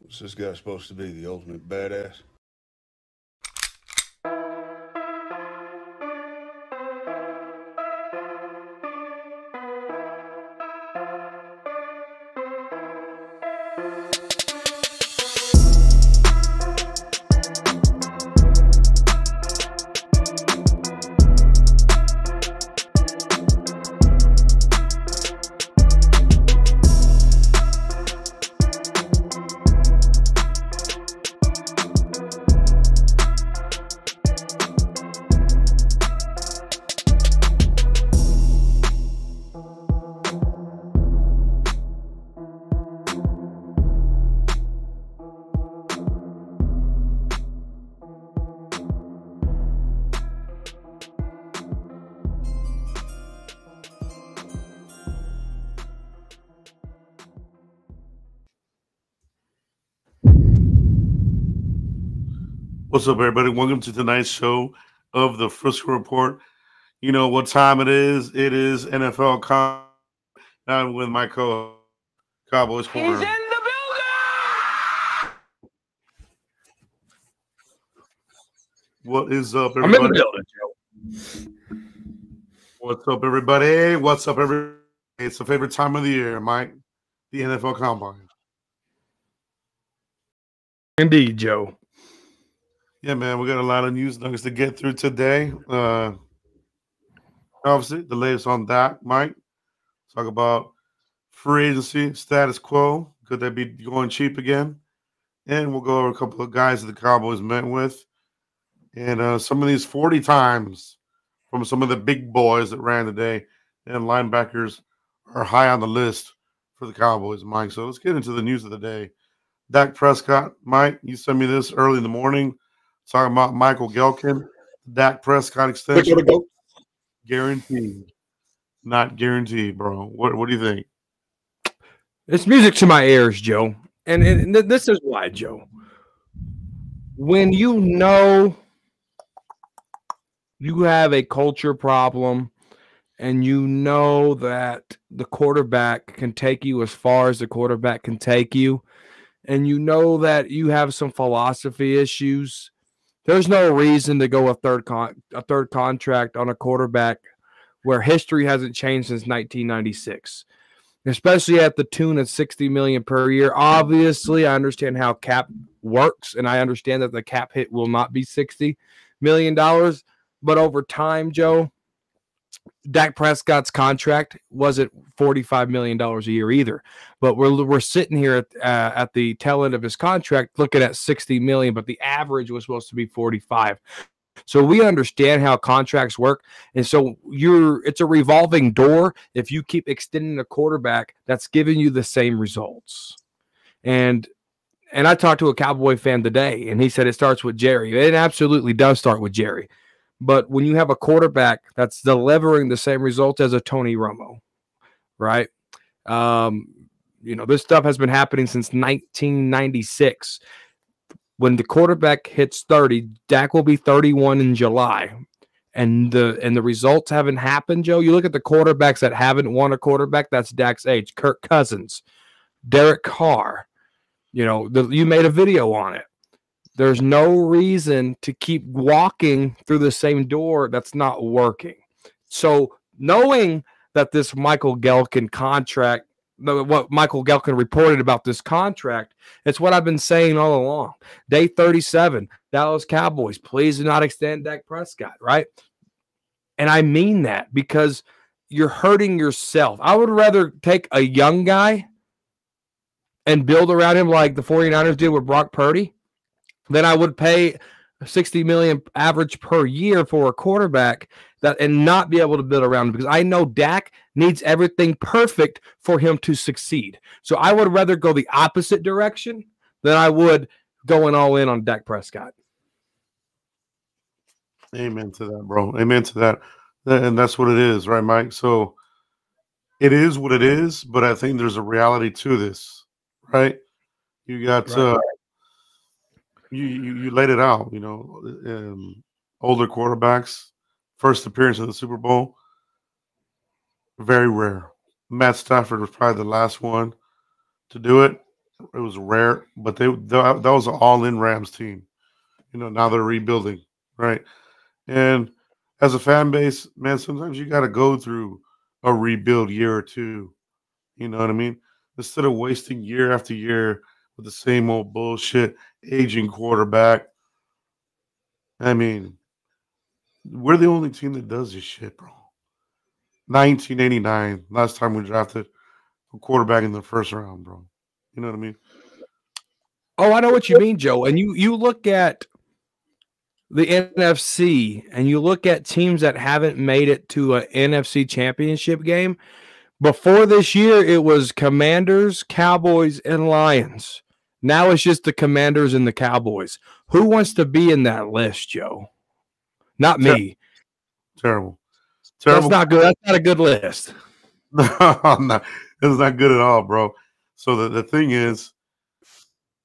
What's this guy supposed to be? The ultimate badass? What's up, everybody? Welcome to tonight's show of the Frisco Report. You know what time it is? It is NFL I'm with my Cowboys Corner. He's in the building! What is up, I'm everybody? in the building, Joe. What's up, everybody? What's up, everybody? It's the favorite time of the year, Mike. The NFL Combine. Indeed, Joe. Yeah, man, we got a lot of news nuggets to get through today. Obviously, the latest on Dak, Mike. Talk about free agency, status quo. Could they be going cheap again? And we'll go over a couple of guys that the Cowboys met with. And some of these 40 times from some of the big boys that ran today. And linebackers are high on the list for the Cowboys, Mike. So let's get into the news of the day. Dak Prescott, Mike, you sent me this early in the morning. Talking about Michael Gelkin, Dak Prescott extension. Guaranteed. Not guaranteed, bro. What do you think? It's music to my ears, Joe. And this is why, Joe. When you know you have a culture problem and you know that the quarterback can take you as far as the quarterback can take you, and you know that you have some philosophy issues, there's no reason to go a third contract on a quarterback where history hasn't changed since 1996, especially at the tune of $60 million per year. Obviously, I understand how cap works, and I understand that the cap hit will not be $60 million. But over time, Joe, Dak Prescott's contract wasn't $45 million a year either. But we're sitting here at the tail end of his contract looking at $60 million, but the average was supposed to be 45. So we understand how contracts work. And so it's a revolving door if you keep extending a quarterback that's giving you the same results. And I talked to a Cowboy fan today, and he said it starts with Jerry. It absolutely does start with Jerry. But when you have a quarterback that's delivering the same results as a Tony Romo, right? This stuff has been happening since 1996. When the quarterback hits 30, Dak will be 31 in July. And the results haven't happened, Joe. You look at the quarterbacks that haven't won a quarterback, that's Dak's age. Kirk Cousins, Derek Carr. You made a video on it. There's no reason to keep walking through the same door that's not working. So knowing that this Michael Gelkin contract, what Michael Gelkin reported about this contract, it's what I've been saying all along. Day 37, Dallas Cowboys, please do not extend Dak Prescott, right? And I mean that because you're hurting yourself. I would rather take a young guy and build around him like the 49ers did with Brock Purdy than I would pay $60 million average per year for a quarterback and not be able to build around him, because I know Dak needs everything perfect for him to succeed. So I would rather go the opposite direction than I would going all in on Dak Prescott. Amen to that, bro. Amen to that. And that's what it is, right, Mike? So it is what it is, but I think there's a reality to this, right? You got right. You laid it out, older quarterbacks, first appearance in the Super Bowl, very rare. Matt Stafford was probably the last one to do it. It was rare, but that was an all-in Rams team. Now they're rebuilding, right? And as a fan base, man, sometimes you got to go through a rebuild year or two. You know what I mean? Instead of wasting year after year with the same old bullshit, aging quarterback. I mean, we're the only team that does this shit, bro. 1989, last time we drafted a quarterback in the first round, bro. You know what I mean? Oh, I know what you mean, Joe. And you look at the NFC and you look at teams that haven't made it to an NFC championship game. Before this year, it was Commanders, Cowboys, and Lions. Now it's just the Commanders and the Cowboys. Who wants to be in that list, Joe? Not me. Terrible. That's not good. That's not a good list. No, it's not good at all, bro. So the thing is,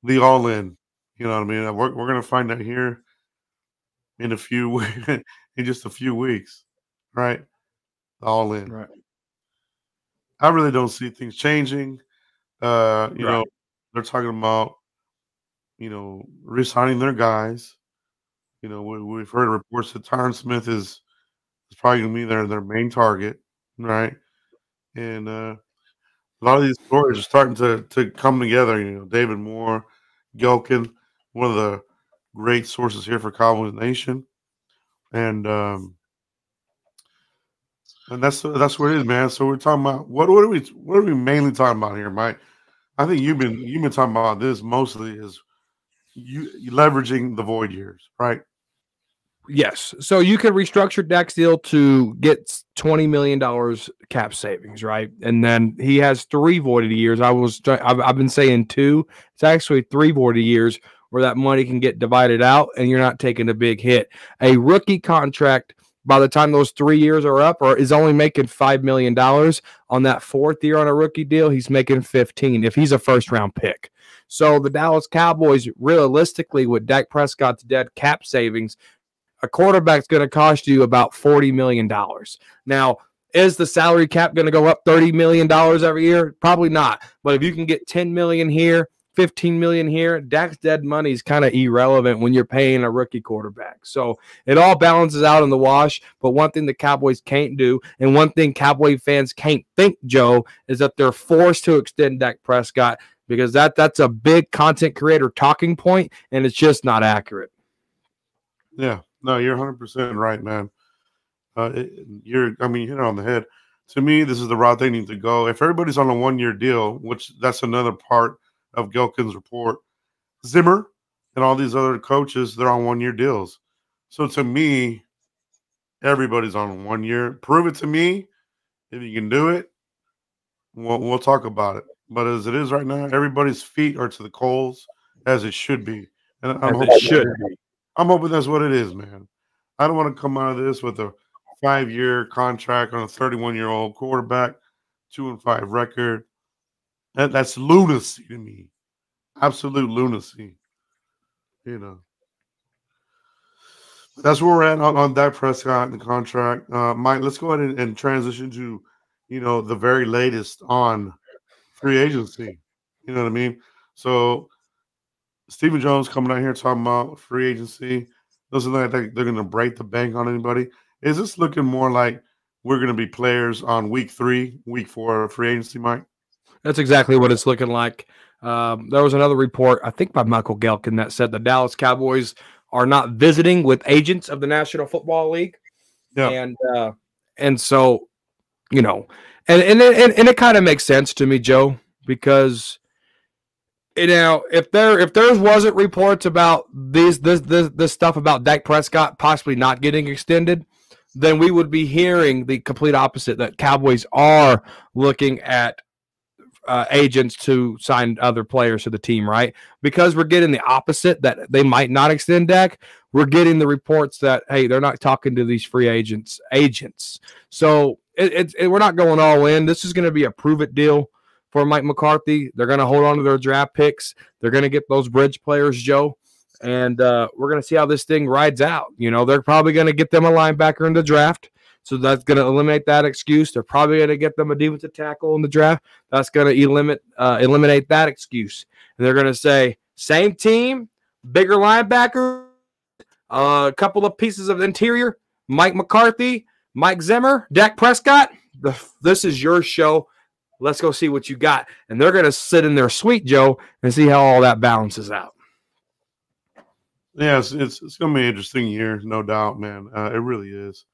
the all in. You know what I mean? We're gonna find out here in just a few weeks, right? All in. Right. I really don't see things changing. You know, they're talking about, resigning their guys. We've heard reports that Tyron Smith is probably going to be their main target, right? And a lot of these stories are starting to come together. David Moore, Gelkin, one of the great sources here for Cowboys Nation, and that's what it is, man. So we're talking about what are we mainly talking about here, Mike? I think you've been talking about this mostly is you leveraging the void years, right? Yes. So you could restructure Dak's deal to get $20 million cap savings, right? And then he has 3 voided years. I've been saying 2. It's actually 3 voided years where that money can get divided out and you're not taking a big hit. A rookie contract, by the time those 3 years are up, or is only making $5 million. On that 4th year on a rookie deal, he's making 15 if he's a first-round pick. So the Dallas Cowboys, realistically, with Dak Prescott's dead cap savings, a quarterback's going to cost you about $40 million. Now, is the salary cap going to go up $30 million every year? Probably not. But if you can get $10 million here, $15 million here, Dak's dead money is kind of irrelevant when you're paying a rookie quarterback. So it all balances out in the wash. But one thing the Cowboys can't do, and one thing Cowboy fans can't think, Joe, is that they're forced to extend Dak Prescott, because that's a big content creator talking point, and it's just not accurate. Yeah. No, you're 100% right, man. You hit it on the head. To me, this is the route they need to go. If everybody's on a 1-year deal, which that's another part of Gelkin's report, Zimmer and all these other coaches, they're on 1-year deals. So to me, everybody's on 1 year. Prove it to me. If you can do it, we'll talk about it. But as it is right now, everybody's feet are to the coals, as it should be. And I'm hoping that's what it is, man. I don't want to come out of this with a 5-year contract on a 31-year-old quarterback, 2-5 record. That's lunacy to me. Absolute lunacy. That's where we're at on Dak Prescott and the contract. Mike, let's go ahead and transition to, the very latest on free agency. You know what I mean? So Stephen Jones coming out here talking about free agency. Doesn't look like they're going to break the bank on anybody. Is this looking more like we're going to be players on week 3, week 4 of free agency, Mike? That's exactly what it's looking like. There was another report, I think by Michael Gelkin, that said the Dallas Cowboys are not visiting with agents of the National Football League. Yeah. And so, and it kind of makes sense to me, Joe, because if there wasn't reports about this stuff about Dak Prescott possibly not getting extended, then we would be hearing the complete opposite, that Cowboys are looking at agents to sign other players to the team, right? Because we're getting the opposite, that they might not extend Dak. We're getting the reports that, hey, they're not talking to these free agents. So we're not going all in. This is going to be a prove-it deal for Mike McCarthy. They're going to hold on to their draft picks. They're going to get those bridge players, Joe. And we're going to see how this thing rides out. They're probably going to get them a linebacker in the draft. So that's going to eliminate that excuse. They're probably going to get them a defensive tackle in the draft. That's going to eliminate that excuse. And they're going to say, same team, bigger linebacker, a couple of pieces of interior, Mike McCarthy, Mike Zimmer, Dak Prescott. This is your show. Let's go see what you got. And they're going to sit in their suite, Joe, and see how all that balances out. Yeah, it's going to be an interesting year, no doubt, man. It really is.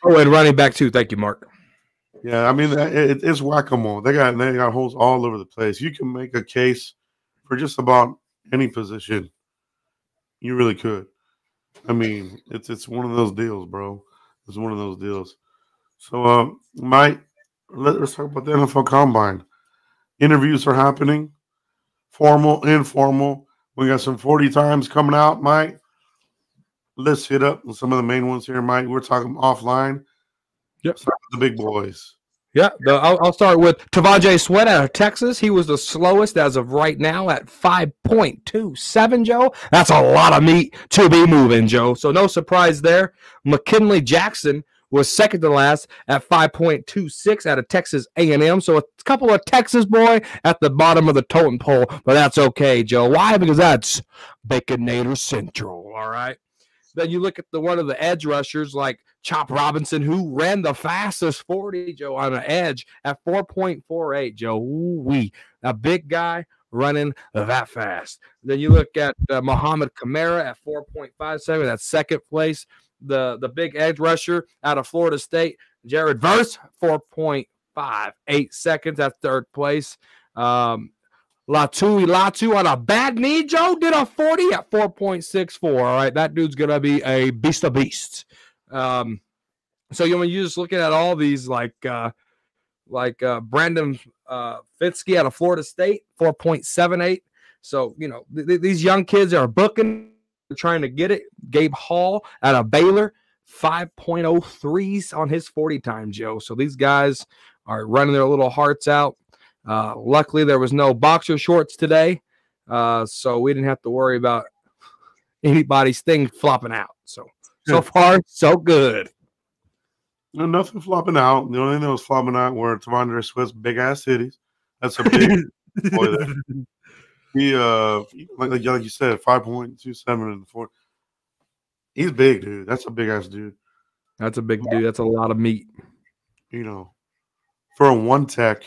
Oh, and running back too. Thank you, Mark. Yeah, I mean, it's whack-a-mole. They got holes all over the place. You can make a case for just about any position. You really could. I mean, it's one of those deals, bro. It's one of those deals. So, Mike, let's talk about the NFL Combine. Interviews are happening, formal, informal. We got some 40 times coming out, Mike. Let's hit up some of the main ones here, Mike. We're talking offline. Yep. Start with the big boys. Yeah, I'll start with Tavondre Sweat out of Texas. He was the slowest as of right now at 5.27, Joe. That's a lot of meat to be moving, Joe. So no surprise there. McKinley Jackson was second to last at 5.26 out of Texas A&M. So a couple of Texas boy at the bottom of the totem pole, but that's okay, Joe. Why? Because that's Baconator Central, all right? Then you look at one of the edge rushers like Chop Robinson, who ran the fastest 40, Joe, on an edge at 4.48, Joe. Ooh-wee. A big guy running that fast. Then you look at Muhammad Kamara at 4.57. That's second place. The big edge rusher out of Florida State, Jared Verse, 4.58 seconds. That's third place. Latu on a bad knee, Joe, did a 40 at 4.64. All right, that dude's going to be a beast of beasts. So you're just looking at all these like Brandon Fitzke out of Florida State, 4.78. So, these young kids are booking, trying to get it. Gabe Hall out of Baylor, 5.03s on his 40 time, Joe. So these guys are running their little hearts out. Luckily, there was no boxer shorts today, so we didn't have to worry about anybody's thing flopping out. So far, so good. No, nothing flopping out. The only thing that was flopping out were Tavondre Sweat's big-ass titties. That's a big boy there. He, like you said, 5.27 in the 4. He's big, dude. That's a big-ass dude. That's a big dude. That's a lot of meat. For a one-tech,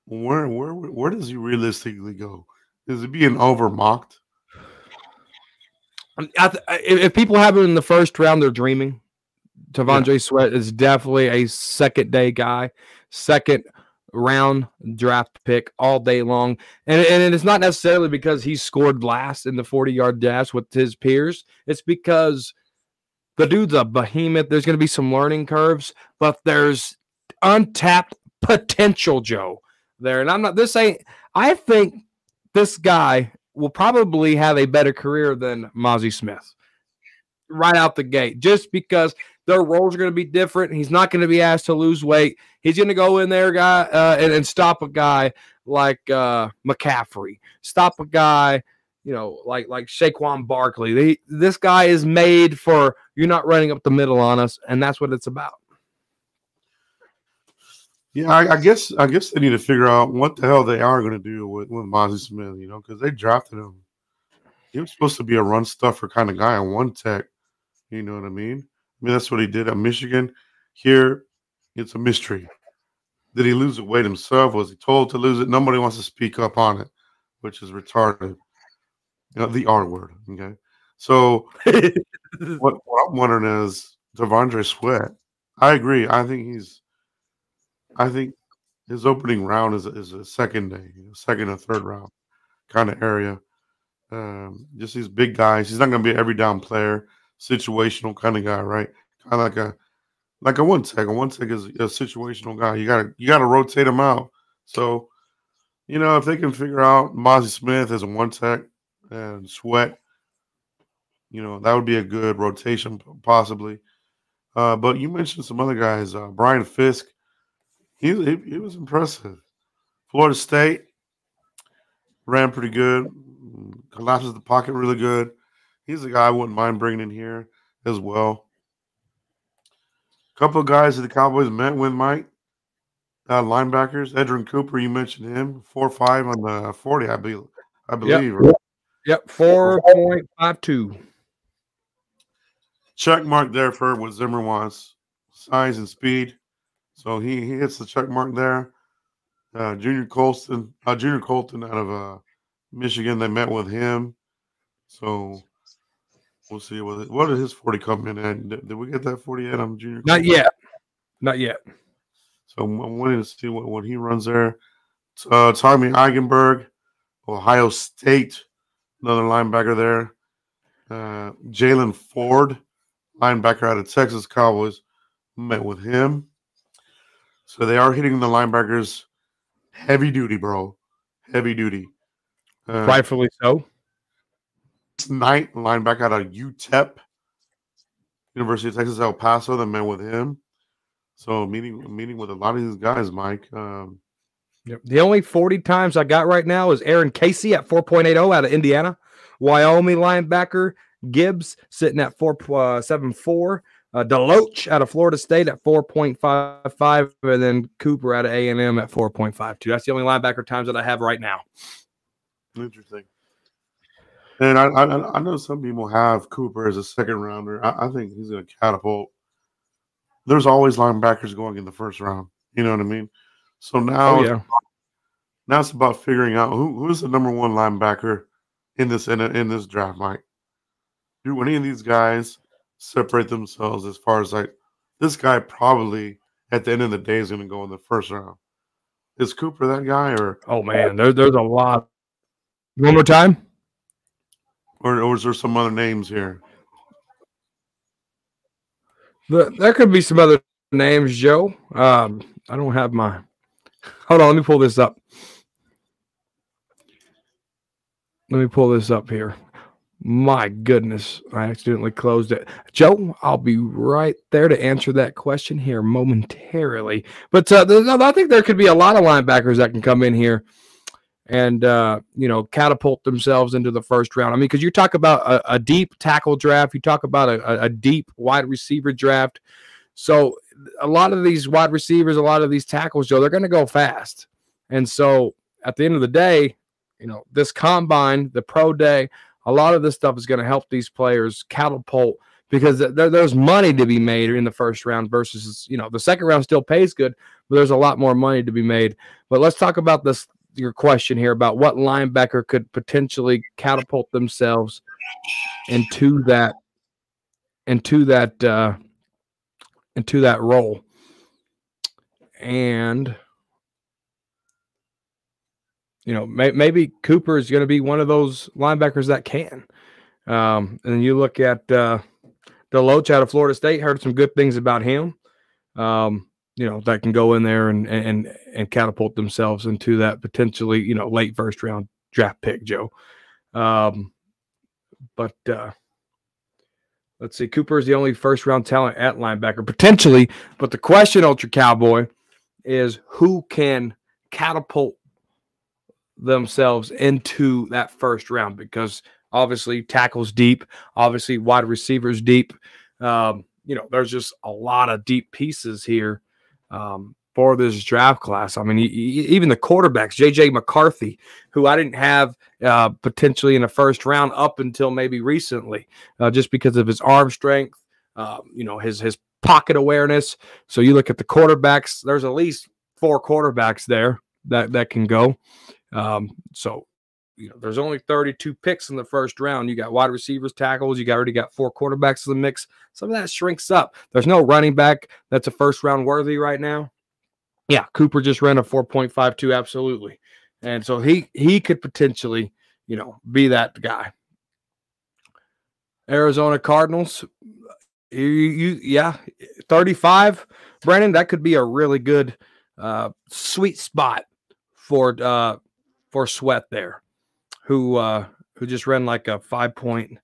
where does he realistically go? Is he being overmocked? If people have him in the first round, they're dreaming. Tavondre Sweat is definitely a second-day guy, second-round draft pick all day long. And it's not necessarily because he scored last in the 40-yard dash with his peers. It's because the dude's a behemoth. There's going to be some learning curves, but there's untapped potential, Joe. There, and I think this guy will probably have a better career than Mozzie Smith right out the gate, just because their roles are going to be different. He's not going to be asked to lose weight. He's going to go in there, and stop a guy like McCaffrey, stop a guy, like Saquon Barkley. This guy is made for you're not running up the middle on us, and that's what it's about. Yeah, I guess they need to figure out what the hell they are going to do with Mozzie Smith, because they drafted him. He was supposed to be a run stuffer kind of guy on one tech. You know what I mean? That's what he did at Michigan. Here, it's a mystery. Did he lose the weight himself? Was he told to lose it? Nobody wants to speak up on it, which is retarded. The R word, okay? So what I'm wondering is Tavondre Sweat. I agree. I think his opening round is a second or third round kind of area. Just these big guys. He's not going to be an every down player, situational kind of guy, right? Kind of like a one tech. A one tech is a situational guy. You gotta rotate him out. So, if they can figure out Mozzie Smith as a one tech and Sweat, that would be a good rotation possibly. But you mentioned some other guys. Brian Fisk. He was impressive. Florida State ran pretty good. Collapses the pocket really good. He's a guy I wouldn't mind bringing in here as well. couple of guys that the Cowboys met with, Mike. Linebackers, Edrin Cooper, you mentioned him, 4.5 on the 40, I believe. Yep. Right? Yep. 4.52. Check mark there for what Zimmer wants, size and speed. So he hits the check mark there. Junior Colton out of Michigan, they met with him. So we'll see what did his 40 come in at. Did we get that 40 yet on Junior Not Colton? yet. Not yet. So I'm wanting to see what he runs there. Tommy Eigenberg, Ohio State, another linebacker there. Jalen Ford, linebacker out of Texas Cowboys, met with him. So they are hitting the linebackers heavy duty, bro. Heavy duty. Rightfully so. Knight, linebacker out of UTEP, University of Texas El Paso, that met with him. So meeting with a lot of these guys, Mike. Yep. The only 40 times I got right now is Aaron Casey at 4.80 out of Indiana. Wyoming linebacker Gibbs sitting at 4.74. Deloach out of Florida State at 4.55, and then Cooper out of A&M at 4.52. That's the only linebacker times that I have right now. Interesting. And I know some people have Cooper as a second rounder. I think he's going to catapult. There's always linebackers going in the first round. You know what I mean? So now, now it's about figuring out who's the number one linebacker in this draft, Mike. Do any of these guys separate themselves as far as like this guy probably at the end of the day is going to go in the first round? Is Cooper that guy, or oh man, there's a lot. One more time, or is there some other names here? There could be some other names, Joe. I don't have my. Hold on, let me pull this up. Let me pull this up here. My goodness, I accidentally closed it. Joe, I'll be right there to answer that question here momentarily. But I think there could be a lot of linebackers that can come in here and, catapult themselves into the first round. I mean, because you talk about a deep tackle draft, you talk about a deep wide receiver draft. So a lot of these wide receivers, a lot of these tackles, Joe, they're going to go fast. And so at the end of the day, this combine, the pro day, a lot of this stuff is going to help these players catapult because there's money to be made in the first round versus, the second round still pays good, but there's a lot more money to be made. But let's talk about your question here about what linebacker could potentially catapult themselves into that role. And maybe Cooper is going to be one of those linebackers that can. And then you look at Deloach out of Florida State, heard some good things about him, that can go in there and catapult themselves into that potentially, late first round draft pick, Joe. But let's see, Cooper is the only first round talent at linebacker, potentially. But the question, Ultra Cowboy, is who can catapult themselves into that first round, because obviously tackles deep, obviously wide receivers deep. There's just a lot of deep pieces here for this draft class. I mean, even the quarterbacks, J.J. McCarthy, who I didn't have potentially in the first round up until maybe recently, just because of his arm strength, his pocket awareness. So you look at the quarterbacks, there's at least 4 quarterbacks there that can go. There's only 32 picks in the first round. You got wide receivers, tackles. You already got 4 quarterbacks in the mix. Some of that shrinks up. There's no running back that's a first round worthy right now. Yeah, Cooper just ran a 4.52, absolutely. And so he could potentially, be that guy. Arizona Cardinals, 35, Brandon, that could be a really good sweet spot for Sweat there, who just ran like a 5 point.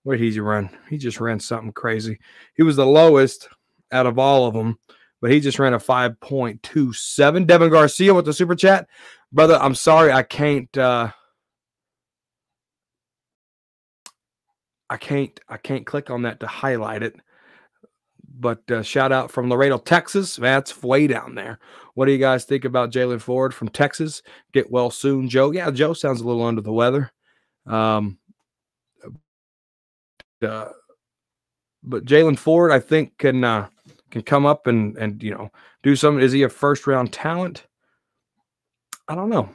What did he run? He just ran something crazy. He was the lowest out of all of them, but he just ran a 5.27. Devin Garcia with the super chat, brother. I'm sorry, I can't click on that to highlight it. But shout out from Laredo, Texas. That's way down there. What do you guys think about Jalen Ford from Texas? Get well soon, Joe. Yeah, Joe sounds a little under the weather. But Jalen Ford, I think, can come up and do something. Is he a first round talent? I don't know.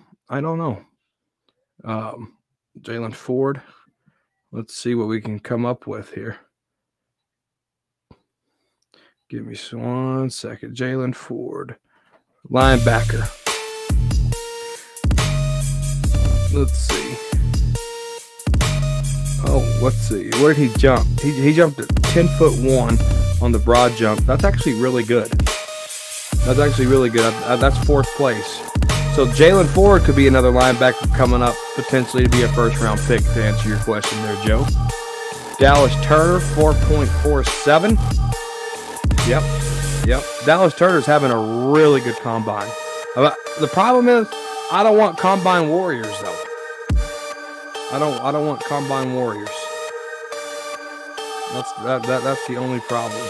Jalen Ford. Let's see what we can come up with here. Give me 1 second. Jalen Ford, linebacker. Let's see. Oh, let's see. Where did he jump? He jumped at 10'1" on the broad jump. That's actually really good. That's 4th place. So Jalen Ford could be another linebacker coming up, potentially to be a first-round pick, to answer your question there, Joe. Dallas Turner, 4.47. Yep. Dallas Turner's having a really good combine. The problem is, I don't want combine warriors, though. I don't want combine warriors. That's the only problem.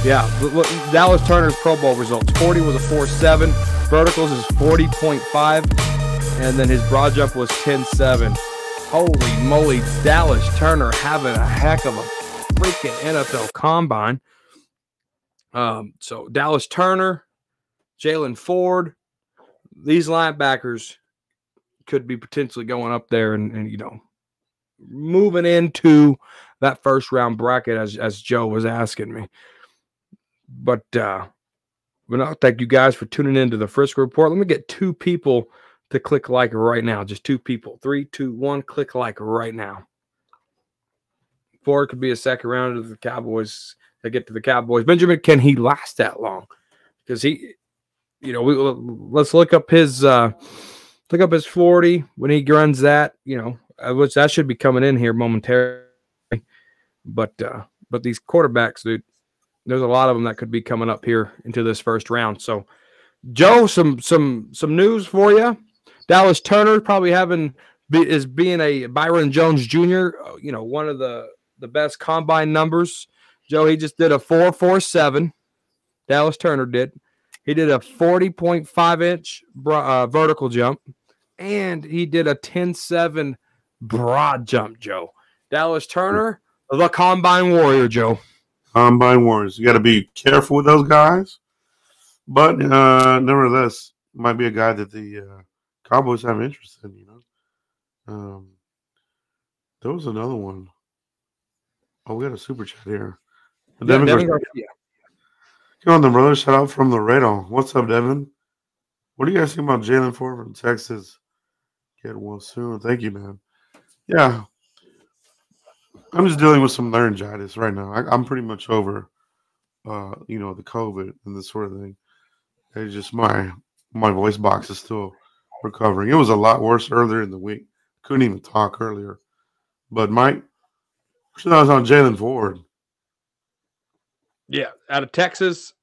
Yeah, look, Dallas Turner's Pro Bowl results. 40 was a 4.7. Verticals is 40.5. And then his broad jump was 10.7. Holy moly, Dallas Turner having a heck of a freaking NFL combine. So Dallas Turner, Jalen Ford, these linebackers could be potentially going up there and moving into that first round bracket as Joe was asking me. But thank you guys for tuning into the Frisco Report. Let me get 2 people to click like right now. Just 2 people. 3, 2, 1. Click like right now. Ford could be a second round of the Cowboys. They get to the Cowboys. Benjamin, can he last that long? Because let's look up his 40 when he runs that. Which that should be coming in here momentarily. But these quarterbacks, dude, there's a lot of them that could be coming up here into this first round. So, Joe, some news for you. Dallas Turner probably is being a Byron Jones Jr., one of the best combine numbers. Joe, he just did a 4.47. Dallas Turner did. He did a 40.5-inch vertical jump, and he did a 10.7 broad jump, Joe. Dallas Turner, the combine warrior, Joe. Combine warriors. You got to be careful with those guys. But nevertheless, might be a guy that the Cowboys have interest in, There was another one. Oh, we got a super chat here. Devin Garcia. Come on, the brother. Shout out from Laredo. What's up, Devin? What do you guys think about Jalen Ford from Texas? Get well soon. Thank you, man. Yeah. I'm just dealing with some laryngitis right now. I'm pretty much over, the COVID and this sort of thing. It's just my voice box is still recovering. It was a lot worse earlier in the week. Couldn't even talk earlier. But Mike, I was on Jalen Ford. Yeah, out of Texas.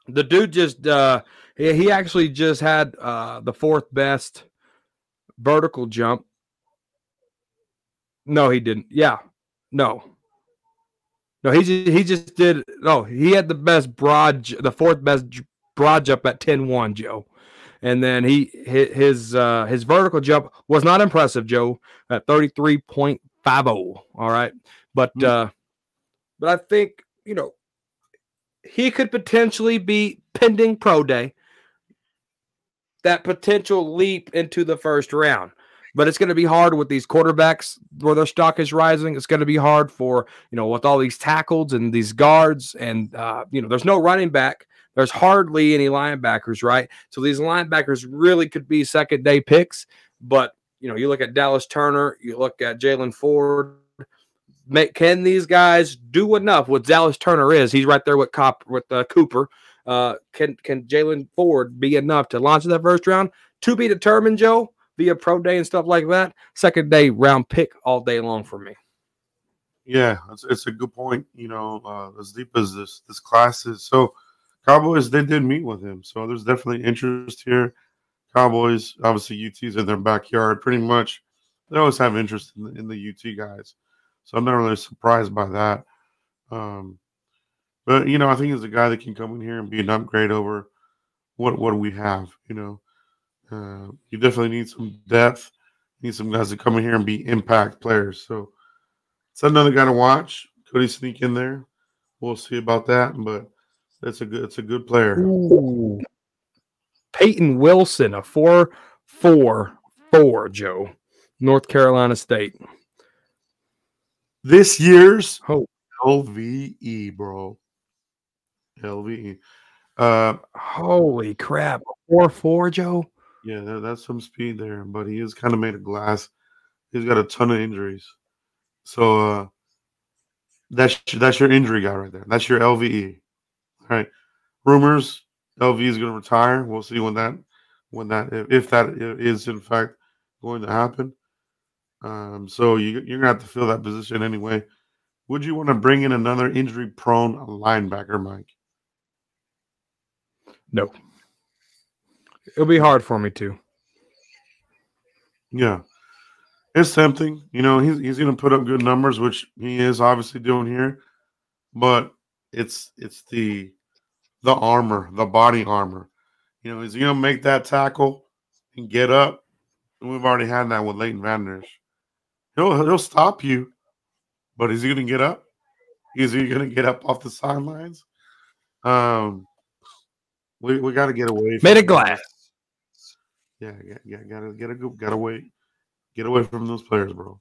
The dude just he actually just had the 4th best vertical jump. No, he didn't. Yeah. No, he just did. No, he had the 4th best broad jump at 10.1, Joe. And then his vertical jump was not impressive, Joe, at 33.50. All right. But I think, he could potentially be pending pro day, that potential leap into the first round. But it's going to be hard with these quarterbacks where their stock is rising. It's going to be hard for, with all these tackles and these guards and, there's no running back. There's hardly any linebackers, right? So these linebackers really could be second-day picks. But, you look at Dallas Turner, you look at Jalen Ford. Can these guys do enough? What Dallas Turner is, he's right there with Cooper. Can Jalen Ford be enough to launch that first round? To be determined, Joe, via pro day and stuff like that. Second day round pick all day long for me. Yeah, it's a good point. As deep as this class is, so Cowboys, they did meet with him, so there's definitely interest here. Cowboys, obviously, UT's in their backyard, pretty much. They always have interest in the UT guys. So I'm not really surprised by that. But I think he's a guy that can come in here and be an upgrade over what we have. You definitely need some depth. Need some guys to come in here and be impact players. So it's another guy to watch. Could he sneak in there? We'll see about that. But it's a good player. Ooh. Peyton Wilson, a 4.44, Joe. North Carolina State. This year's LVE, bro. LVE. Holy crap. 4.4, Joe? Yeah, that's some speed there, but he is kind of made of glass. He's got a ton of injuries. So that's your injury guy right there. That's your LVE. All right. Rumors, LVE is going to retire. We'll see if that is in fact going to happen. So you're going to have to fill that position anyway. Would you want to bring in another injury-prone linebacker, Mike? No. It'll be hard for me to. Yeah. It's tempting. He's going to put up good numbers, which he is obviously doing here. But it's the armor, the body armor. Is he going to make that tackle and get up? And we've already had that with Leighton Van Der Esch. He'll stop you, but is he going to get up? Is he going to get up off the sidelines? We got to get away. Made of glass. Yeah, gotta wait. Get away from those players, bro.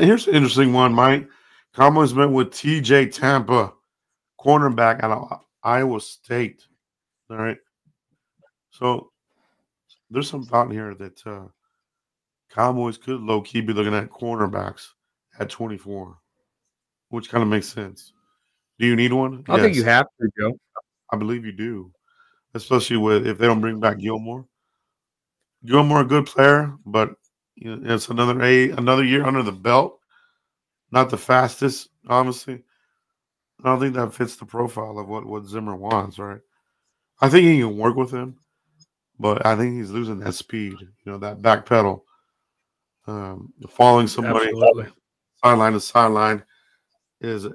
Here's an interesting one, Mike. Cowboys met with TJ Tampa, cornerback out of Iowa State. All right. So there's some thought here that Cowboys could low-key be looking at cornerbacks at 24, which kind of makes sense. Do you need one? I think you have to, Joe. I believe you do, especially if they don't bring back Gilmore. Gilmore, a good player, but it's another year under the belt. Not the fastest, honestly. I don't think that fits the profile of what Zimmer wants, right? I think he can work with him, but I think he's losing that speed, that back pedal. Following somebody sideline to sideline is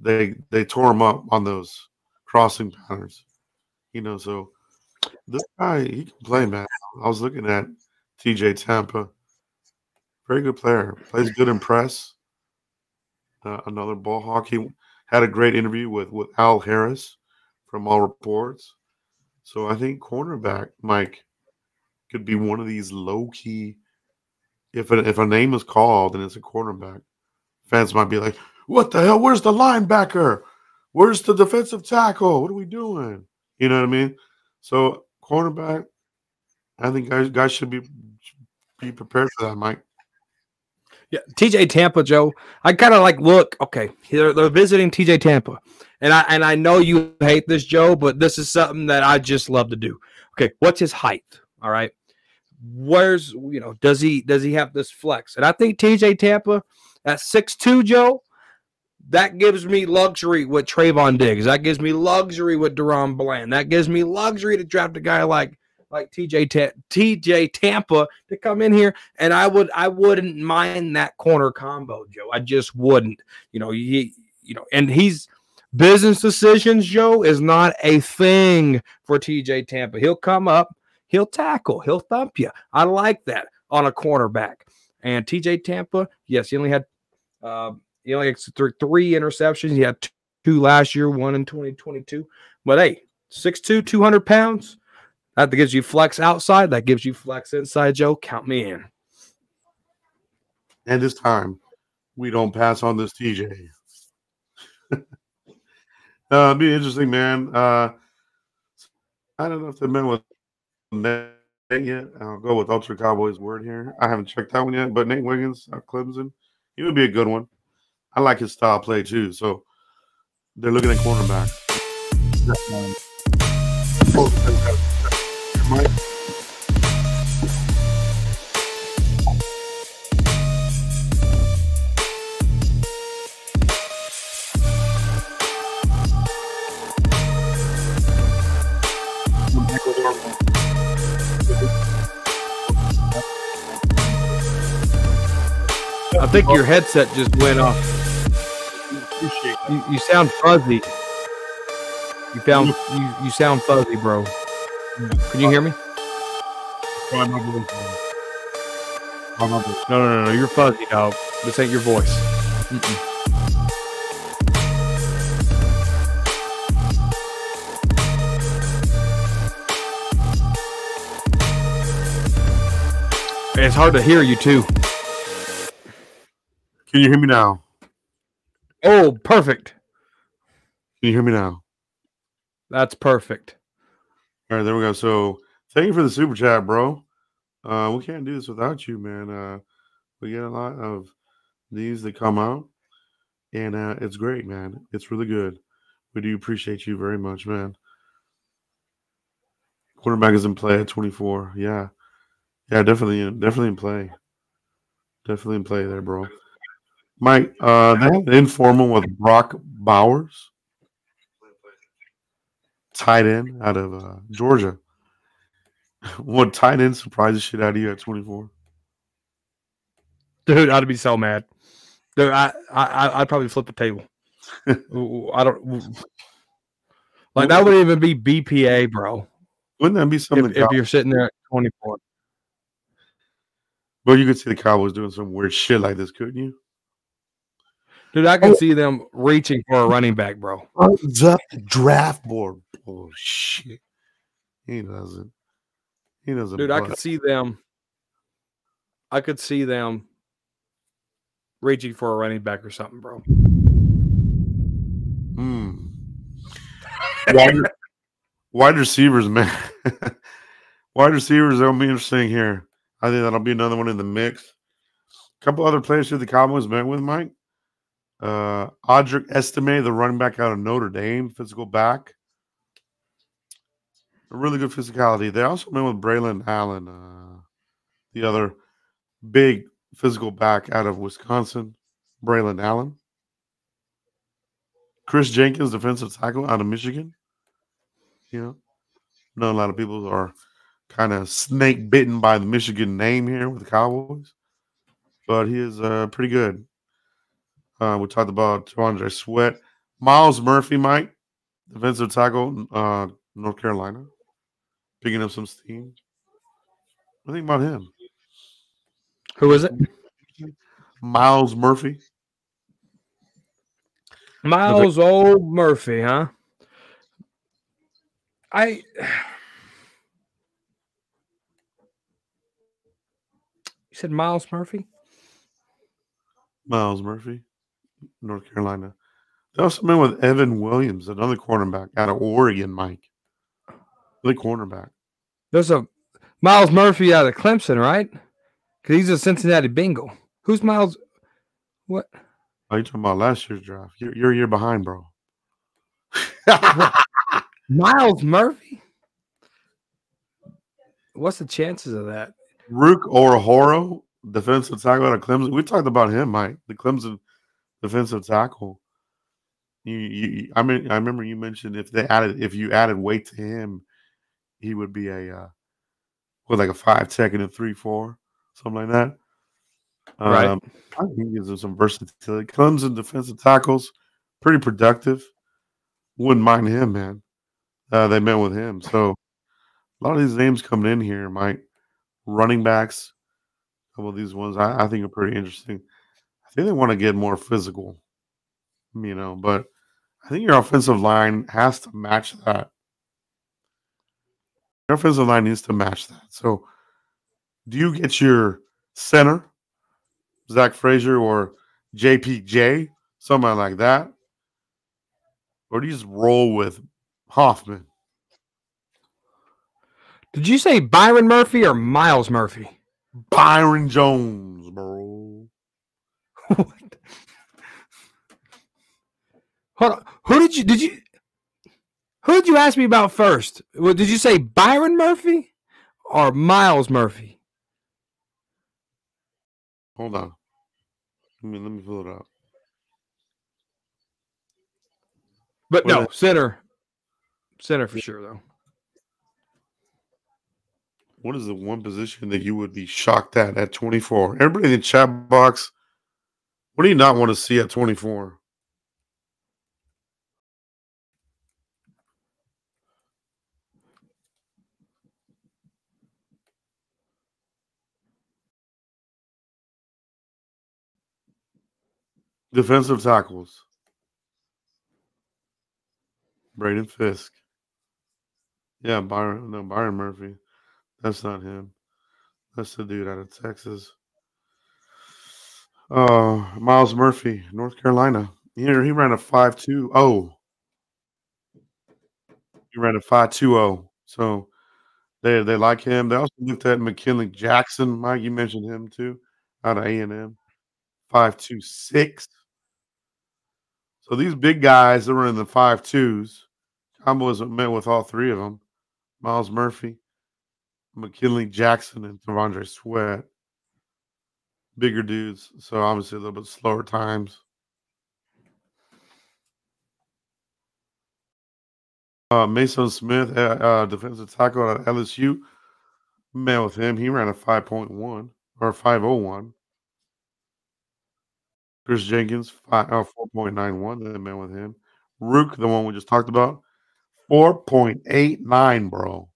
they tore him up on those crossing patterns. So this guy, he can play, man. I was looking at TJ Tampa. Very good player. Plays good in press. Another ball hawk. He had a great interview with Al Harris from All Reports. So I think cornerback, Mike, could be one of these low-key. If a name is called and it's a cornerback, fans might be like, what the hell? Where's the linebacker? Where's the defensive tackle? What are we doing? You know what I mean? So cornerback, I think guys should be prepared for that, Mike. Yeah, TJ Tampa, Joe. I kind of look, okay, they're visiting TJ Tampa. And I know you hate this, Joe, but this is something that I just love to do. Okay, what's his height? All right. Where's, does he have this flex? And I think TJ Tampa at 6'2", Joe, that gives me luxury with Trayvon Diggs. That gives me luxury with Deron Bland. That gives me luxury to draft a guy like TJ Tampa to come in here, and I wouldn't mind that corner combo, Joe. I just wouldn't. And he's business decisions, Joe, is not a thing for TJ Tampa. He'll come up, he'll tackle, he'll thump you. I like that on a cornerback. And TJ Tampa, yes, he only had three interceptions. He had two last year, one in 2022. But hey, 6'2", 200 pounds. That gives you flex outside. That gives you flex inside, Joe. Count me in. And this time, we don't pass on this TJ. It'd be interesting, man. I don't know if the men with Nate yet. I'll go with Ultra Cowboys word here. I haven't checked that one yet, but Nate Wiggins, Clemson, he would be a good one. I like his style play too. So they're looking at cornerbacks. Mike. I think your headset just went off. Appreciate that. You sound fuzzy. You sound fuzzy, bro. Can you hear me? Try my voice, man. Try my voice. No. You're fuzzy, dog. This ain't your voice. Mm-mm. It's hard to hear you too. Can you hear me now? Oh, perfect. Can you hear me now? That's perfect. All right, there we go. So thank you for the super chat, bro. We can't do this without you, man. We get a lot of these that come out, and it's great, man. It's really good. We do appreciate you very much, man. Quarterback is in play at 24. Yeah, definitely in play. Definitely in play there, bro. Mike, they have an informal with Brock Bowers, tight end out of Georgia. What tight end surprised the shit out of you at 24? Dude, I'd be so mad. Dude, I'd probably flip the table. I don't like that. Wouldn't even be BPA, bro. Wouldn't that be something? If you're sitting there at 24, but you could see the Cowboys doing some weird shit like this, couldn't you? dude, I can see them reaching for a running back, bro. Runs up the draft board. Bullshit. He doesn't. Dude, I could see them. I could see them reaching for a running back or something, bro. Wide receivers, man. Wide receivers, that'll be interesting here. I think that'll be another one in the mix. A couple other players who the Cowboys met with, Mike. Audric Estime, the running back out of Notre Dame, physical back. A really good physicality. They also met with Braylon Allen, the other big physical back out of Wisconsin, Braylon Allen. Chris Jenkins, defensive tackle out of Michigan. You know a lot of people are kind of snake bitten by the Michigan name here with the Cowboys, but he is pretty good. We talked about Tawandre Sweat, Miles Murphy, Mike, defensive tackle, North Carolina, picking up some steam. What do you think about him? Who is it? Miles Murphy. Miles old Murphy, huh? You said Miles Murphy? Miles Murphy, North Carolina. They also met with Evan Williams, another cornerback out of Oregon, Mike. The cornerback. There's a Miles Murphy out of Clemson, right? Because he's a Cincinnati Bengal. Who's Miles? What? Oh, you talking about last year's draft? You're a year behind, bro. Miles Murphy? What's the chances of that? Rook Orhoro, defensive tackle out of Clemson. We talked about him, Mike, the Clemson defensive tackle. I remember you mentioned if you added weight to him, he would be like a 5-tech and a 3-4, something like that. Right. I think he gives him some versatility. Clemson defensive tackles, pretty productive. Wouldn't mind him, man. They met with him. So a lot of these names coming in here, Mike. Running backs, a couple of these ones I think are pretty interesting. I think they want to get more physical, but I think your offensive line has to match that. Your offensive line needs to match that. So do you get your center, Zach Frazier or JPJ, somebody like that? Or do you just roll with Hoffman? Did you say Byron Murphy or Miles Murphy? Byron Jones, bro. What? Hold on. Who did you ask me about first? Did you say Byron Murphy or Miles Murphy? Hold on. Let me pull it up. But no, center for sure though. What is the one position that you would be shocked at 24? Everybody in the chat box, What do you not want to see at 24? Defensive tackles. Braden Fisk. Yeah, Byron Murphy. That's not him. That's the dude out of Texas. Miles Murphy, North Carolina. He ran a 5.2. Oh, he ran a 5.20. So they like him. They also looked at McKinley Jackson. Mike, you mentioned him too, out of A&M. 5.26. So these big guys that were in the 5.2s, Cowboys met with all three of them. Miles Murphy, McKinley Jackson, and Tavondre Sweat. Bigger dudes, so obviously a little bit slower times. Mason Smith, defensive tackle at LSU, met with him. He ran a 5.1 or 5.01. Chris Jenkins, 4.91. They met with him. Rook, the one we just talked about, 4.89, bro.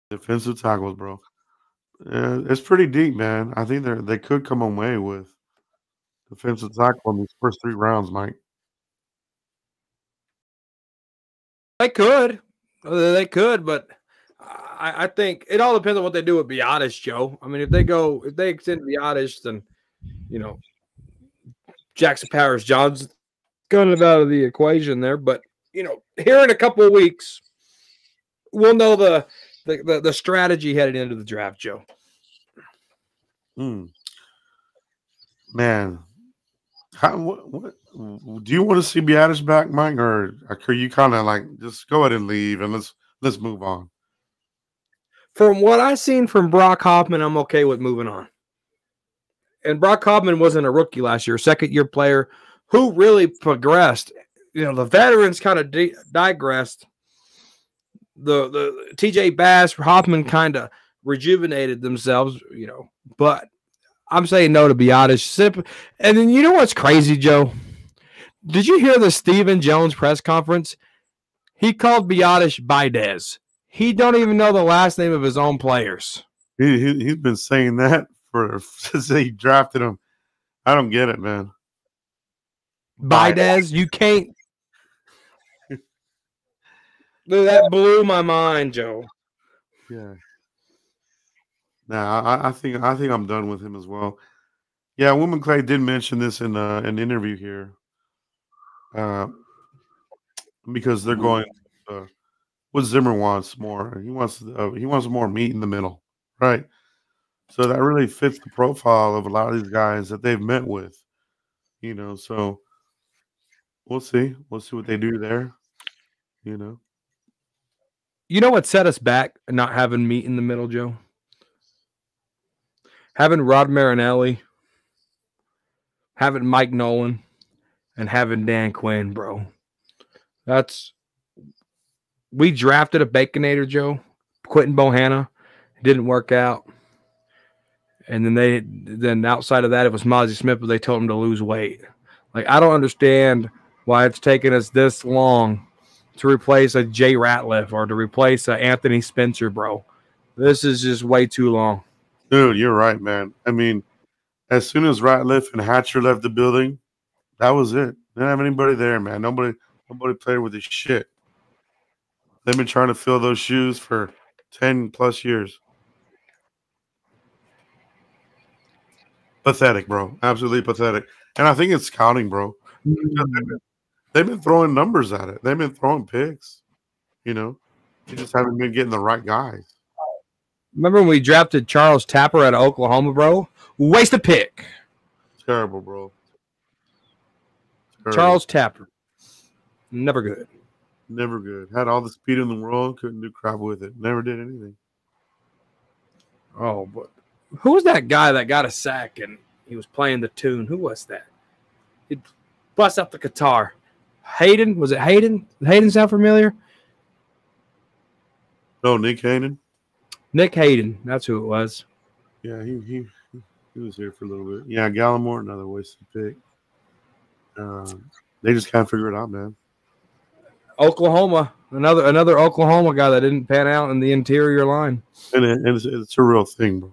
Defensive tackles, bro. It's pretty deep, man. I think they could come away with defensive tackle in these first 3 rounds, Mike. They could, but I think it all depends on what they do with Biotis, Joe. I mean, if they extend Biotis, then Jackson Powers John's kind of out of the equation there. But here in a couple of weeks, we'll know the strategy headed into the draft, Joe. Man, what do you want to see Biotis back, Mike, or are you kind of like just go ahead and leave and let's move on? From what I've seen from Brock Hoffman, I'm okay with moving on. And Brock Hoffman wasn't a rookie last year, second-year player who really progressed. The veterans kind of digressed. The TJ Bass, Hoffman kind of rejuvenated themselves, but I'm saying no to Biotis. And then you know what's crazy, Joe? Did you hear the Stephen Jones press conference? He called Biotis Baidez. He don't even know the last name of his own players. He's been saying that since he drafted him. I don't get it, man. Baidez, you can't. That blew my mind, Joe. Yeah. Nah, I think I'm done with him as well. Yeah, Woman Clay did mention this in an interview here, because they're going. What Zimmer wants more. He wants more meat in the middle, right? So that really fits the profile of a lot of these guys that they've met with, So we'll see. We'll see what they do there, You know what set us back not having meat in the middle, Joe? Having Rod Marinelli, having Mike Nolan, and having Dan Quinn, bro. We drafted a Baconator, Joe. Quentin Bohanna. It didn't work out. And then outside of that, it was Mozzie Smith, but they told him to lose weight. Like, I don't understand why it's taken us this long to replace a Jay Ratliff or to replace a Anthony Spencer, bro. This is just way too long. Dude, you're right, man. I mean, as soon as Ratliff and Hatcher left the building, that was it. They didn't have anybody there, man. Nobody played with this shit. They've been trying to fill those shoes for 10 plus years. Pathetic, bro. Absolutely pathetic. And I think it's scouting, bro. They've been throwing numbers at it. They've been throwing picks. You just haven't been getting the right guys. Remember when we drafted Charles Tapper out of Oklahoma, bro? Waste a pick. Terrible, bro. Terrible. Charles Tapper. Never good. Never good. Had all the speed in the world. Couldn't do crap with it. Never did anything. Oh, but who was that guy that got a sack and he was playing the tune? Who was that? He'd bust out the guitar. Hayden? Was it Hayden? Hayden sound familiar? No, Nick Hayden. Nick Hayden. That's who it was. Yeah, he He was here for a little bit. Yeah, Gallimore, another wasted pick. They just can't figure it out, man. Oklahoma, another Oklahoma guy that didn't pan out in the interior line. And it's a real thing, bro.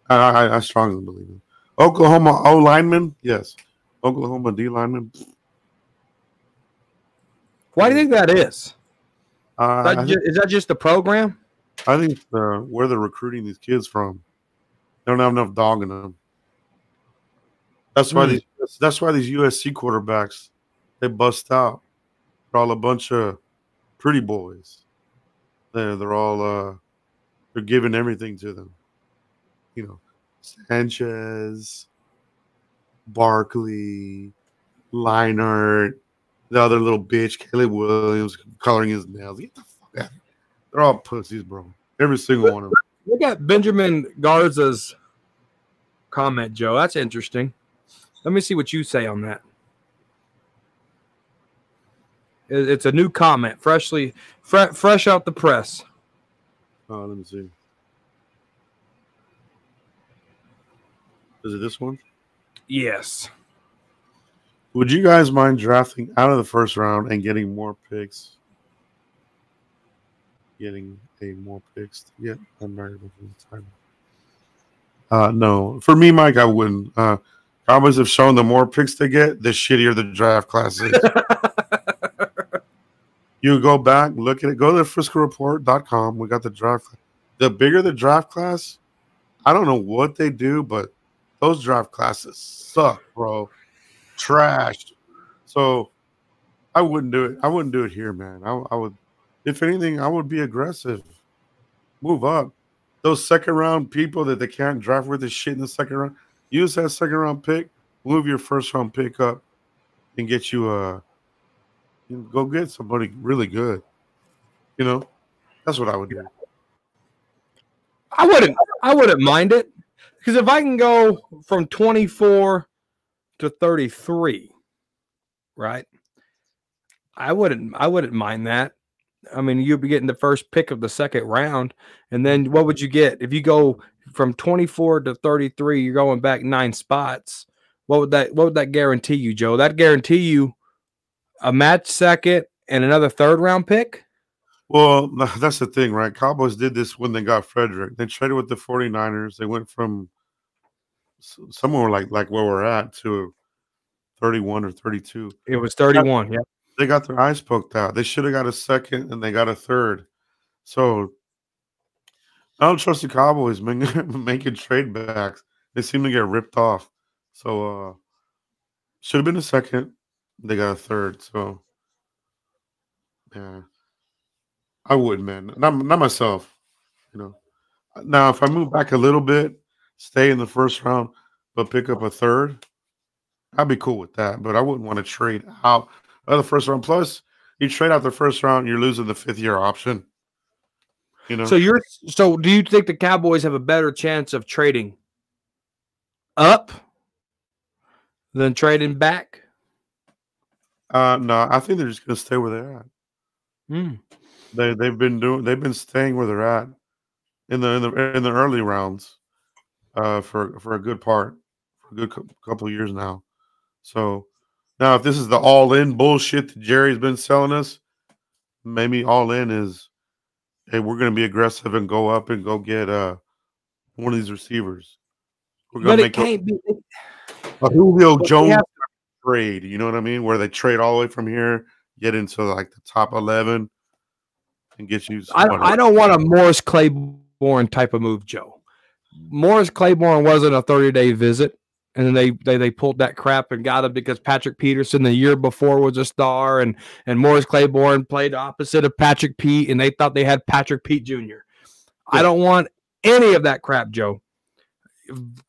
I strongly believe it. Oklahoma O lineman, yes. Oklahoma D lineman. Why do you think that is? Is Is that just the program? I think where they're recruiting these kids from. They don't have enough dog in them. That's why these USC quarterbacks they bust out. They're all a bunch of pretty boys. They're all they're giving everything to them. You know, Sanchez, Barkley, Leinart, the other little bitch, Caleb Williams, coloring his nails. Get the fuck out of here. They're all pussies, bro. Every single one of them. Look at Benjamin Garza's comment, Joe. That's interesting. Let me see what you say on that. It's a new comment, fresh out the press. Oh, let me see. Is it this one? Yes. Would you guys mind drafting out of the first round and getting more picks? Getting more picks to get unmarried time. No. For me, Mike, I wouldn't. Cowboys have shown the more picks they get, the shittier the draft class is. You go back, look at it, go to FriscoReport.com. We got the draft. The bigger the draft class, I don't know what they do, but those draft classes suck, bro. Trash. So I wouldn't do it. I wouldn't do it here, man. I would, if anything, I would be aggressive. Move up. Those second round people that they can't draft with the shit in the second round. Use that second round pick, move your first round pick up, and get you go get somebody really good. You know, that's what I would do. I wouldn't mind it because if I can go from 24 to 33, right? I wouldn't mind that. I mean, you'd be getting the first pick of the second round, and then what would you get if you go from 24 to 33? You're going back 9 spots. What would that guarantee you, Joe? That guarantee you a match second and another third round pick? Well, that's the thing, right? Cowboys did this when they got Frederick. They traded with the 49ers. They went from somewhere like where we're at to 31 or 32. It was 31, yeah. They got their eyes poked out. They should have got a second, and they got a third. So I don't trust the Cowboys making trade backs. They seem to get ripped off. So should have been a second. They got a third. So yeah, I would, man. Not myself. You know. Now, if I move back a little bit, stay in the first round, but pick up a third, I'd be cool with that. But I wouldn't want to trade out of the first round. Plus, you trade out the first round, you're losing the 5th-year option. You know. So do you think the Cowboys have a better chance of trading up than trading back? No, I think they're just gonna stay where they're at. They've been staying where they're at in the early rounds for a good part, for a good couple of years now. So now if this is the all-in bullshit that Jerry's been selling us, maybe all-in is, hey, we're gonna be aggressive and go up and go get one of these receivers. We're gonna make a Julio Jones trade, you know what I mean? Where they trade all the way from here, get into like the top 11, and get you. I don't want a Morris Claiborne type of move, Joe. Morris Claiborne wasn't a 30-day visit, and then they pulled that crap and got him because Patrick Peterson the year before was a star, and Morris Claiborne played opposite of Patrick Pete, and they thought they had Patrick Pete Jr. Yeah. I don't want any of that crap, Joe.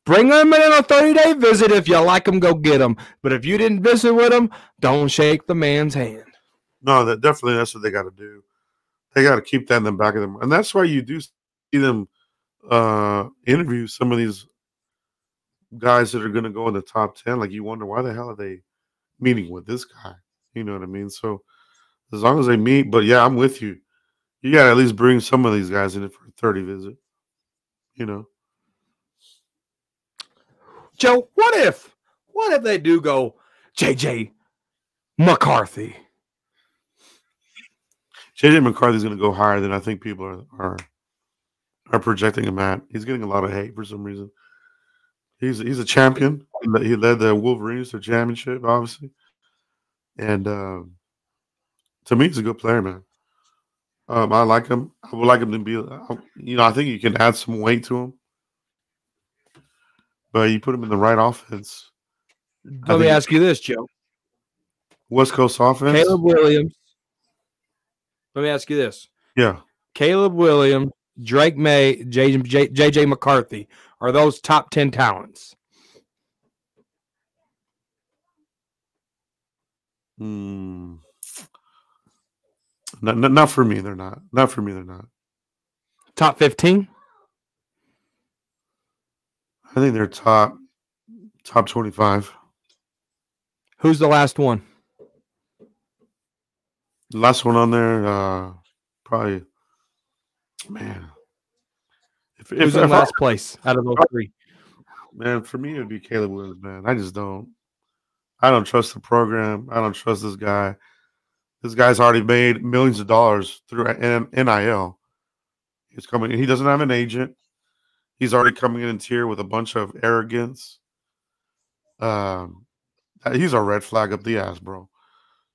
Bring them in on a 30-day visit. If you like them, go get them. But if you didn't visit with them, don't shake the man's hand. No, that's what they got to do. They got to keep that in the back of them. And that's why you do see them interview some of these guys that are going to go in the top 10. Like, you wonder, why the hell are they meeting with this guy? You know what I mean? So as long as they meet, but yeah, I'm with you. You got to at least bring some of these guys in for a 30 visit, you know? Joe, what if they do go JJ McCarthy? JJ McCarthy's going to go higher than I think people are projecting him at. He's getting a lot of hate for some reason. He's a champion. He led the Wolverines to championship, obviously, and to me, he's a good player, man. I like him. I would like him to be. I think you can add some weight to him, but you put him in the right offense. Let me ask you this, Joe. West Coast offense. Caleb Williams. Let me ask you this. Yeah. Caleb Williams, Drake May, JJ McCarthy. Are those top 10 talents? Not for me. They're not. Not for me. They're not. Top 15? I think they're top 25. Who's the last one? The last one on there, probably, man. Who's in last place out of those three? Man, for me, it would be Caleb Williams, man. I just don't. I don't trust the program. I don't trust this guy. This guy's already made millions of dollars through NIL. He's coming. He doesn't have an agent. He's already coming in tier with a bunch of arrogance. He's a red flag up the ass, bro.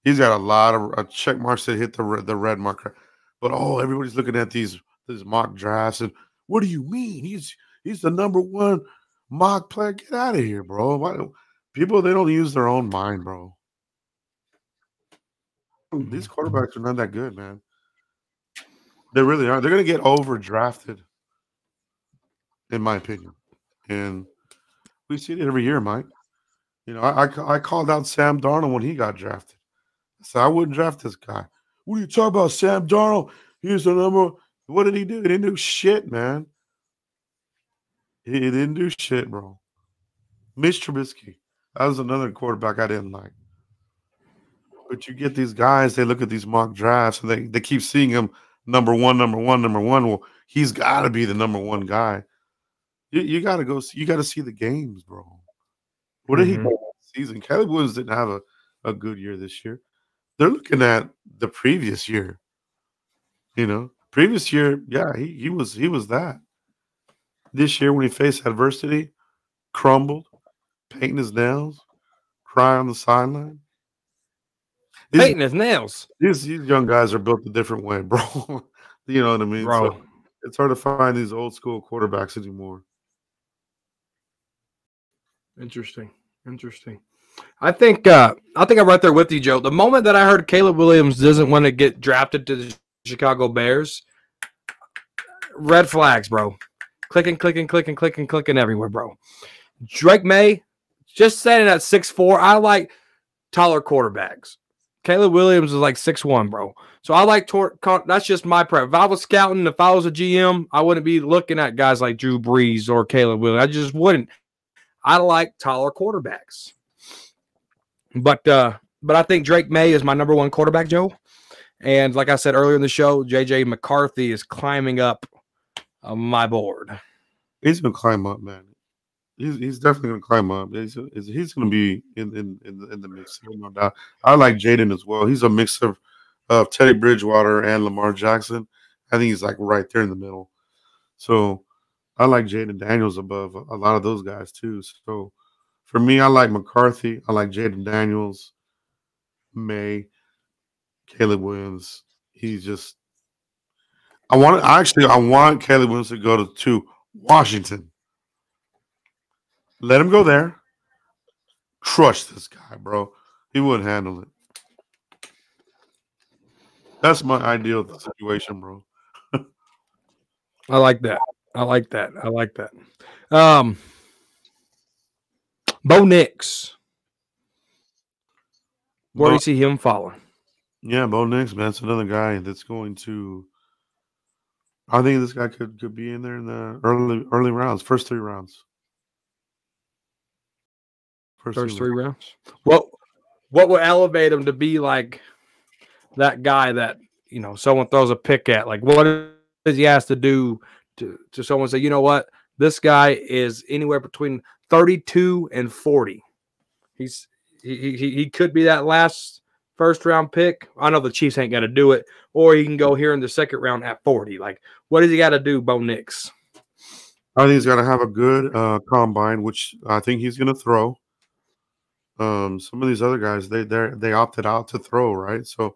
He's got a lot of check marks that hit the red marker. But everybody's looking at these mock drafts and what do you mean? He's the number one mock player. Get out of here, bro. People, they don't use their own mind, bro. These quarterbacks are not that good, man. They really are. They're going to get overdrafted, in my opinion. And we see it every year, Mike. I called out Sam Darnold when he got drafted. I said, I wouldn't draft this guy. What are you talking about, Sam Darnold? He's the number. What did he do? He didn't do shit, man. He didn't do shit, bro. Mitch Trubisky. That was another quarterback I didn't like. But you get these guys, they look at these mock drafts, and they keep seeing him number one. Well, he's got to be the number one guy. You got to go. You got to see the games, bro. What did he do this season? Caleb Williams didn't have a good year this year. They're looking at the previous year. Previous year, yeah, he was that. This year, when he faced adversity, crumbled, painting his nails, crying on the sideline. Painting his nails. These young guys are built a different way, bro. You know what I mean? Bro. So it's hard to find these old school quarterbacks anymore. Interesting. I think I'm right there with you, Joe. The moment that I heard Caleb Williams doesn't want to get drafted to the Chicago Bears, red flags, bro. Clicking everywhere, bro. Drake May, just standing at 6'4". I like taller quarterbacks. Caleb Williams is like 6'1", bro. So I like that's just my prep. If I was scouting, if I was a GM, I wouldn't be looking at guys like Drew Brees or Caleb Williams. I just wouldn't. I like taller quarterbacks. But I think Drake May is my number one quarterback, Joe. And like I said earlier in the show, JJ McCarthy is climbing up my board. He's going to climb up, man. He's definitely going to climb up. He's going to be in the mix, no doubt. I like Jaden as well. He's a mix of Teddy Bridgewater and Lamar Jackson. I think he's like right there in the middle. So I like Jaden Daniels above a lot of those guys too. So for me, I like McCarthy. I like Jaden Daniels, May, Caleb Williams. He's just I want Caleb Williams to go to Washington. Let him go there. Crush this guy, bro. He wouldn't handle it. That's my ideal situation, bro. I like that. Bo Nix. Where do you see him falling? Yeah, Bo Nix, man. That's another guy that's going to. I think this guy could be in there in the early rounds, first three rounds. First three rounds. What will elevate him to be like that guy that someone throws a pick at? Like, what does he has to do to someone say, you know what, This guy is anywhere between 32 and 40. He could be that last first round pick. I know the Chiefs ain't got to do it, or he can go here in the second round at 40. Like, what does he got to do, Bo Nix? I think he's going to have a good combine, which I think he's going to throw. Some of these other guys, they opted out to throw, right? So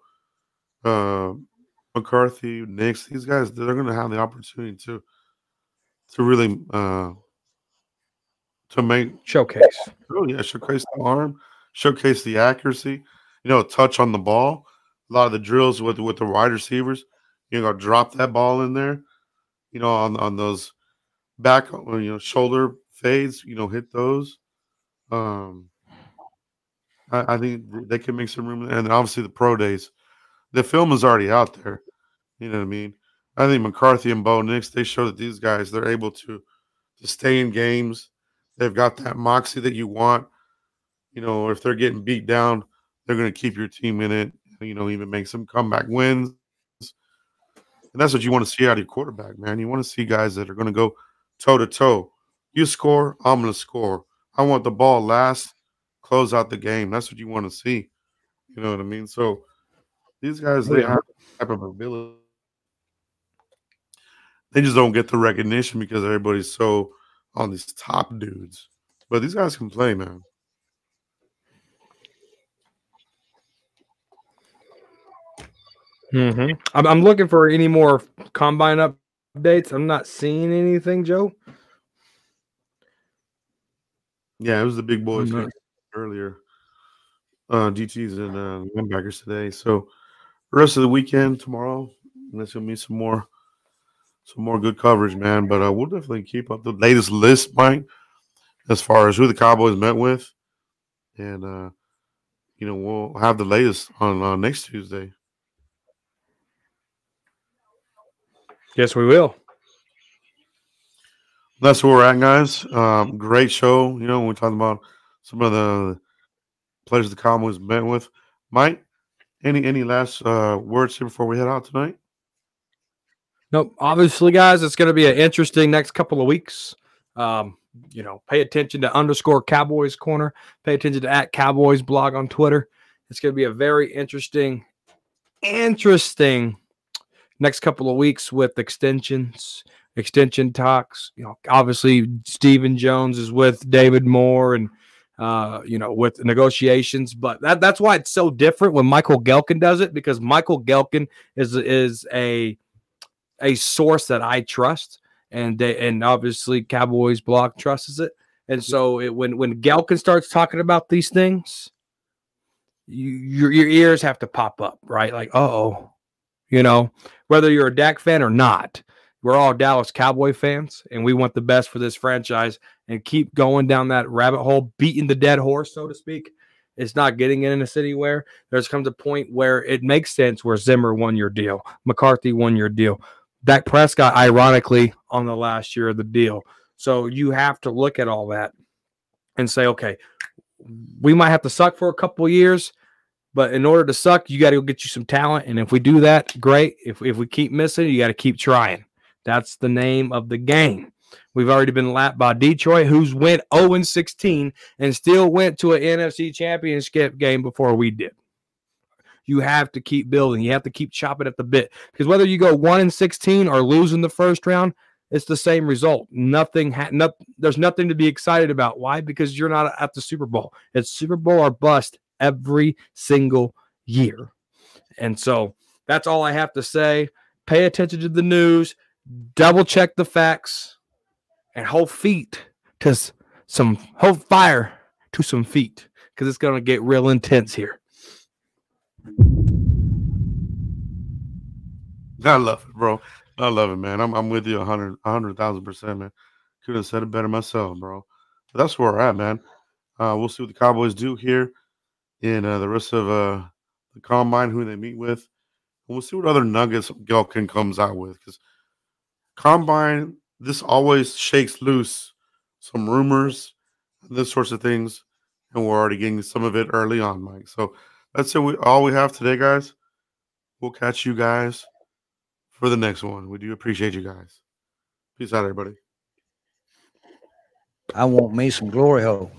McCarthy, Nix, these guys, they're going to have the opportunity to really to make Showcase. oh yeah, showcase the arm, showcase the accuracy, touch on the ball. A lot of the drills with the wide receivers, drop that ball in there, on those back, shoulder fades, hit those. Um, I think they can make some room, and obviously the pro days. The film is already out there. You know what I mean? I think McCarthy and Bo Nix, they show that these guys, they're able to stay in games. They've got that moxie that you want. If they're getting beat down, they're going to keep your team in it, even make some comeback wins. And that's what you want to see out of your quarterback, man. You want to see guys that are going to go toe-to-toe. You score, I'm going to score. I want the ball last, close out the game. That's what you want to see. You know what I mean? So these guys, they have that type of ability. They just don't get the recognition because everybody's so on these top dudes. But these guys can play, man. I'm looking for any more combine updates. I'm not seeing anything, Joe. Yeah, it was the big boys earlier. DTs and linebackers today. So the rest of the weekend tomorrow, there's gonna be some more good coverage, man. But we'll definitely keep up the latest list, Mike, as far as who the Cowboys met with, and we'll have the latest on next Tuesday. Yes, we will. That's where we're at, guys. Great show. When we're talking about some of the players the Cowboys met with. Mike, any last words here before we head out tonight? Nope. Obviously, guys, it's going to be an interesting next couple of weeks. Pay attention to _Cowboys Corner. Pay attention to @Cowboys blog on Twitter. It's going to be a very interesting next couple of weeks with extension talks. Obviously Stephen Jones is with David Moore and with negotiations, but that's why it's so different when Michael Gelkin does it, because Michael Gelkin is a source that I trust, and obviously Cowboys blog trusts it. And so when Gelkin starts talking about these things, your ears have to pop up, right? Like, whether you're a Dak fan or not, we're all Dallas Cowboy fans, and we want the best for this franchise and keep going down that rabbit hole, beating the dead horse, so to speak. It's not getting in a city where there's comes a point where it makes sense where Zimmer won your deal, McCarthy won your deal, Dak Prescott, ironically, on the last year of the deal. So you have to look at all that and say, okay, we might have to suck for a couple of years, but in order to suck, you got to go get you some talent. And if we do that, great. If we keep missing, you got to keep trying. That's the name of the game. We've already been lapped by Detroit, who's went 0-16 and still went to an NFC championship game before we did. You have to keep building. You have to keep chopping at the bit, because whether you go 1-16 or lose in the first round, it's the same result. There's nothing to be excited about. Why? Because you're not at the Super Bowl. It's Super Bowl or bust every single year. And so that's all I have to say. Pay attention to the news, double check the facts, and hold fire to some feet, because it's going to get real intense here. I love it, bro. I love it, man. I'm with you 100,000%, man. Couldn't have said it better myself, bro. But that's where we're at, man. We'll see what the Cowboys do here in the rest of the combine, who they meet with. And we'll see what other nuggets Gelkin comes out with, because combine, this always shakes loose some rumors, this sorts of things, and we're already getting some of it early on, Mike. So that's all we have today, guys. We'll catch you guys for the next one. We do appreciate you guys. Peace out, everybody. I want me some glory hole.